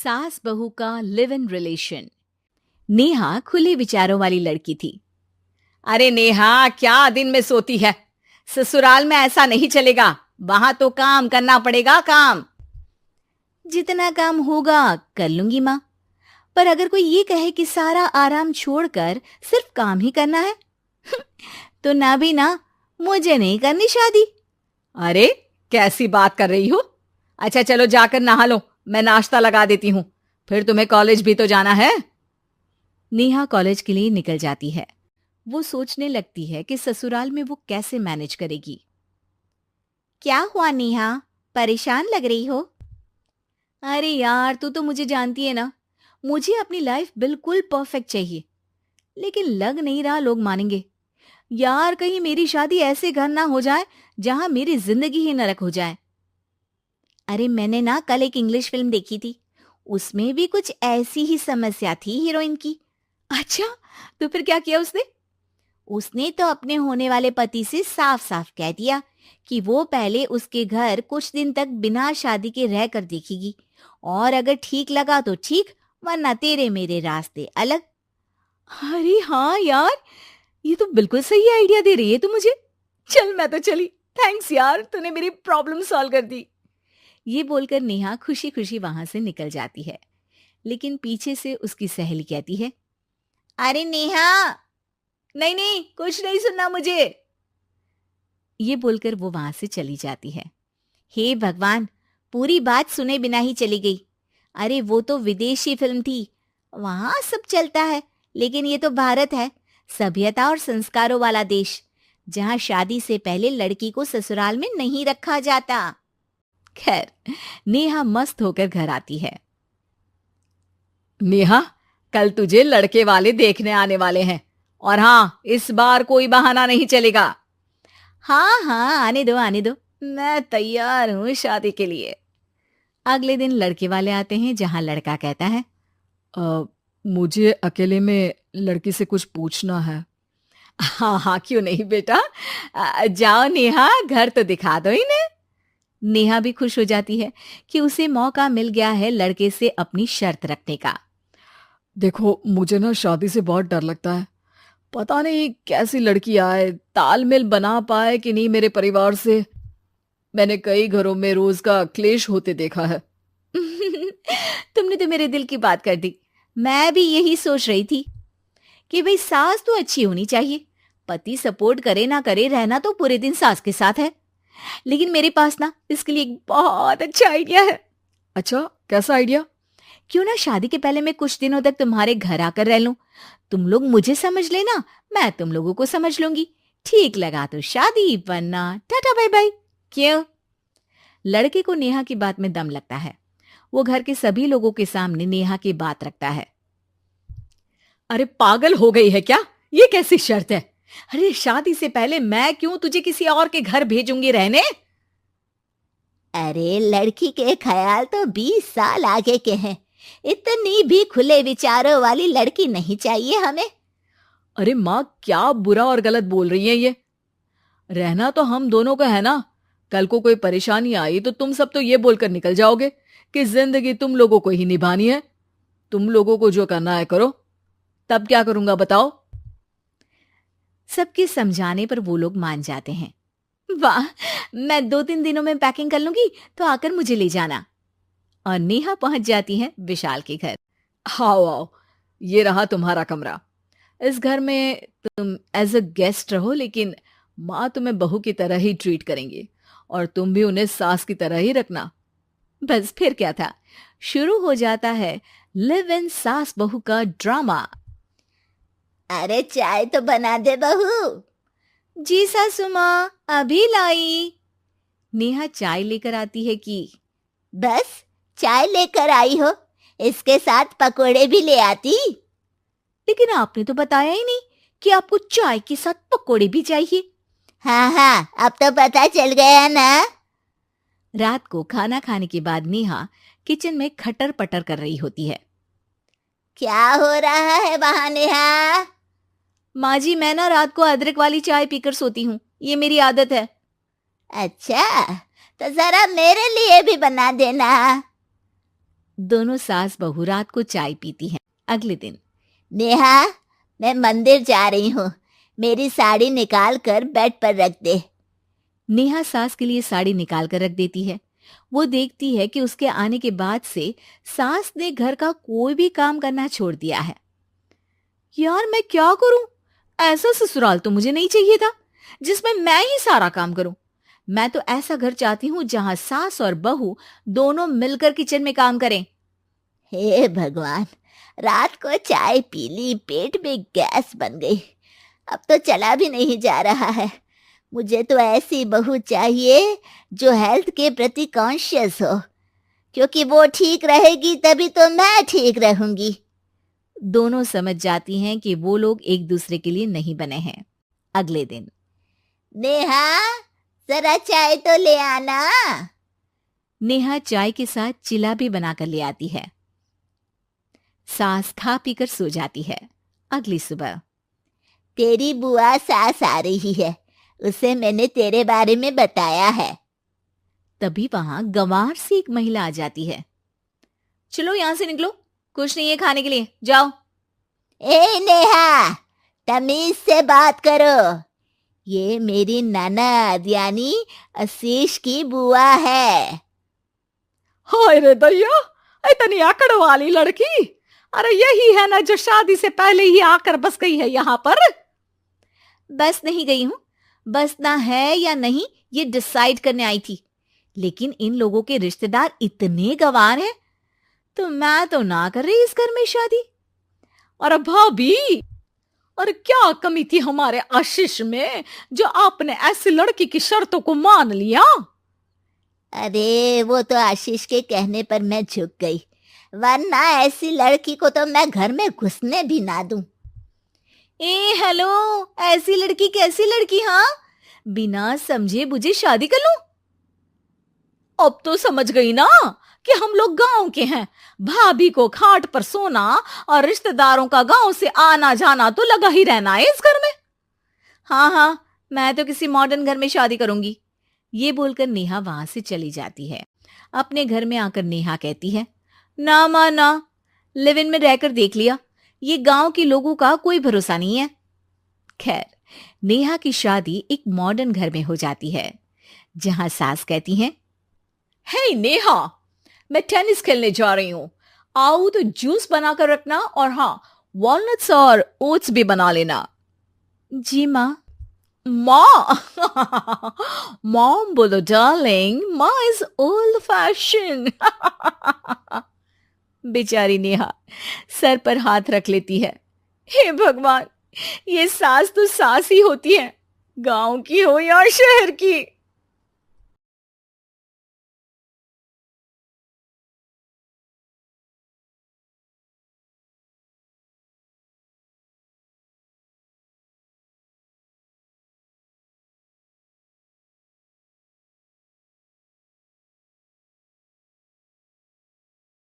सास बहू का लिव इन रिलेशन। नेहा खुले विचारों वाली लड़की थी। अरे नेहा, क्या दिन में सोती है? ससुराल में ऐसा नहीं चलेगा, वहां तो काम करना पड़ेगा। काम जितना काम होगा कर लूंगी माँ, पर अगर कोई ये कहे कि सारा आराम छोड़कर सिर्फ काम ही करना है तो ना भी ना, मुझे नहीं करनी शादी। अरे कैसी बात कर रही हो? अच्छा चलो जाकर नहा लो, मैं नाश्ता लगा देती हूँ, फिर तुम्हें कॉलेज भी तो जाना है। नेहा कॉलेज के लिए निकल जाती है। वो सोचने लगती है कि ससुराल में वो कैसे मैनेज करेगी। क्या हुआ नेहा, परेशान लग रही हो? अरे यार, तू तो मुझे जानती है ना, मुझे अपनी लाइफ बिल्कुल परफेक्ट चाहिए, लेकिन लग नहीं रहा लोग मानेंगे। यार, कहीं मेरी शादी ऐसे घर ना हो जाए जहां मेरी जिंदगी ही नरक हो जाए। अरे मैंने ना कल एक इंग्लिश फिल्म देखी थी, उसमें भी कुछ ऐसी ही समस्या थी हीरोइन की। अच्छा, तो फिर क्या किया उसने? उसने तो अपने होने वाले पति से साफ साफ कह दिया कि वो पहले उसके घर कुछ दिन तक बिना शादी के रह कर देखेगी, और अगर ठीक लगा तो ठीक, वरना तेरे मेरे रास्ते अलग। अरे हाँ यार, ये तो बिल्कुल सही आइडिया दे रही है तू मुझे। चल मैं तो चली, थैंक्स यार, तूने मेरी प्रॉब्लम सॉल्व कर दी। ये बोलकर नेहा खुशी खुशी वहां से निकल जाती है, लेकिन पीछे से उसकी सहेली कहती है, अरे नेहा, नहीं नहीं, कुछ नहीं सुनना मुझे। ये बोलकर वो वहां से चली जाती है। हे भगवान, पूरी बात सुने बिना ही चली गई। अरे वो तो विदेशी फिल्म थी, वहां सब चलता है, लेकिन ये तो भारत है, सभ्यता और संस्कारों वाला देश, जहां शादी से पहले लड़की को ससुराल में नहीं रखा जाता। खैर, नेहा मस्त होकर घर आती है। नेहा, कल तुझे लड़के वाले देखने आने वाले हैं, और हाँ, इस बार कोई बहाना नहीं चलेगा। हाँ हाँ, आने दो आने दो, मैं तैयार हूं शादी के लिए। अगले दिन लड़के वाले आते हैं, जहां लड़का कहता है, मुझे अकेले में लड़की से कुछ पूछना है। हाँ हाँ, क्यों नहीं बेटा, जाओ नेहा, घर तो दिखा दो इन्हें। नेहा भी खुश हो जाती है कि उसे मौका मिल गया है लड़के से अपनी शर्त रखने का। देखो, मुझे ना शादी से बहुत डर लगता है, पता नहीं कैसी लड़की आए, तालमेल बना पाए कि नहीं मेरे परिवार से। मैंने कई घरों में रोज का क्लेश होते देखा है। तुमने तो मेरे दिल की बात कर दी। मैं भी यही सोच रही थी कि भाई सास तो अच्छी होनी चाहिए, पति सपोर्ट करे ना करे, रहना तो पूरे दिन सास के साथ है। लेकिन मेरे पास ना इसके लिए एक बहुत अच्छा आइडिया है। अच्छा, कैसा आइडिया? क्यों ना शादी के पहले मैं कुछ दिनों तक तुम्हारे घर आकर रह लूं, तुम लोग मुझे समझ लेना, मैं तुम लोगों को समझ लूंगी। ठीक लगा तो शादी, वरना टाटा बाय बाय। क्यों? लड़के को नेहा की बात में दम लगता है। वो घर के सभी लोगों के सामने नेहा की बात रखता है। अरे पागल हो गई है क्या? ये कैसी शर्त है? अरे शादी से पहले मैं क्यों तुझे किसी और के घर भेजूंगी रहने? अरे लड़की के ख्याल तो 20 साल आगे के हैं, इतनी भी खुले विचारों वाली लड़की नहीं चाहिए हमें। अरे माँ, क्या बुरा और गलत बोल रही है ये? रहना तो हम दोनों का है ना। कल को कोई परेशानी आई तो तुम सब तो ये बोलकर निकल जाओगे कि जिंदगी तुम लोगों को ही निभानी है। तुम लोगों को जो करना है करो, तब क्या करूंगा बताओ? सबके समझाने पर वो लोग मान जाते हैं। वाह, मैं 2-3 दिनों में पैकिंग कर लूंगी, तो आकर मुझे ले जाना। और नेहा पहुंच जाती है विशाल के घर। आओ आओ, ये रहा तुम्हारा कमरा। इस घर में तुम एज अ गेस्ट रहो, लेकिन माँ तुम्हें बहू की तरह ही ट्रीट करेंगी, और तुम भी उन्हें सास की तरह ही रखना। बस फिर क्या था, शुरू हो जाता है लिव इन सास बहू का ड्रामा। अरे चाय तो बना दे बहू। जी सासू माँ, अभी लाई। नेहा चाय लेकर आती है कि बस चाय लेकर आई हो, इसके साथ पकोड़े भी ले आती। लेकिन आपने तो बताया ही नहीं कि आपको चाय के साथ पकोड़े भी चाहिए। हाँ हाँ, अब तो पता चल गया ना। रात को खाना खाने के बाद नेहा किचन में खटर पटर कर रही होती है। क्या हो रहा है वहां नेहा? माँ जी, मैं ना रात को अदरक वाली चाय पीकर सोती हूँ, ये मेरी आदत है। अच्छा, तो जरा मेरे लिए भी बना देना। दोनों सास बहू रात को चाय पीती हैं। अगले दिन, नेहा, मैं मंदिर जा रही हूँ, मेरी साड़ी निकाल कर बेड पर रख दे। नेहा सास के लिए साड़ी निकाल कर रख देती है। वो देखती है कि उसके आने के बाद से सास ने घर का कोई भी काम करना छोड़ दिया है। यार मैं क्या करूं? ऐसा ससुराल तो मुझे नहीं चाहिए था जिसमें मैं ही सारा काम करूं। मैं तो ऐसा घर चाहती हूं जहां सास और बहू दोनों मिलकर किचन में काम करें। हे भगवान, रात को चाय पी ली, पेट में गैस बन गई, अब तो चला भी नहीं जा रहा है। मुझे तो ऐसी बहू चाहिए जो हेल्थ के प्रति कॉन्शियस हो, क्योंकि वो ठीक रहेगी तभी तो मैं ठीक रहूंगी। दोनों समझ जाती हैं कि वो लोग एक दूसरे के लिए नहीं बने हैं। अगले दिन, नेहा, जरा चाय तो ले आना। नेहा चाय के साथ चिला भी बनाकर ले आती है। सास खा पीकर सो जाती है। अगली सुबह, तेरी बुआ सास आ रही है, उसे मैंने तेरे बारे में बताया है। तभी वहां गंवार से एक महिला आ जाती है। चलो यहां से निकलो, कुछ नहीं है खाने के लिए, जाओ। ए नेहा, तमीज से बात करो, ये मेरी ननद यानी आशीष की बुआ है। हाय रे दैया, इतनी आकड़ वाली लड़की! अरे यही है ना जो शादी से पहले ही आकर बस गई है यहाँ पर। बस नहीं गई हूं, बसना है या नहीं ये डिसाइड करने आई थी, लेकिन इन लोगों के रिश्तेदार इतने गंवार हैं तो मैं तो ना कर रही इस घर में शादी। अरे भाभी, और क्या कमी थी हमारे आशीष में जो आपने ऐसी लड़की की शर्तों को मान लिया? अरे वो तो आशीष के कहने पर मैं झुक गई, वरना ऐसी लड़की को तो मैं घर में घुसने भी ना दूं। ए हेलो, ऐसी लड़की कैसी लड़की? हाँ, बिना समझे बुझे शादी कर लूं? अब तो समझ गई ना कि हम लोग गांव के हैं। भाभी को खाट पर सोना और रिश्तेदारों का गांव से आना जाना तो लगा ही रहना है इस घर में। हाँ हाँ, मैं तो किसी मॉडर्न घर में शादी करूंगी। ये बोलकर नेहा वहां से चली जाती है। अपने घर में आकर नेहा कहती है, ना मां ना, लिव इन में रहकर देख लिया, ये गांव के लोगों का कोई भरोसा नहीं है। खैर, नेहा की शादी एक मॉडर्न घर में हो जाती है, जहां सास कहती हैं, हे नेहा, मैं टेनिस खेलने जा रही हूं, आओ तो जूस बनाकर रखना, और हाँ, वॉलनट्स और ओट्स भी बना लेना। जी माँ। माँ मॉम बोलो डार्लिंग, माँ इज ओल्ड फैशन। बेचारी नेहा सर पर हाथ रख लेती है। हे भगवान, ये सास तो सास ही होती है, गांव की हो या शहर की।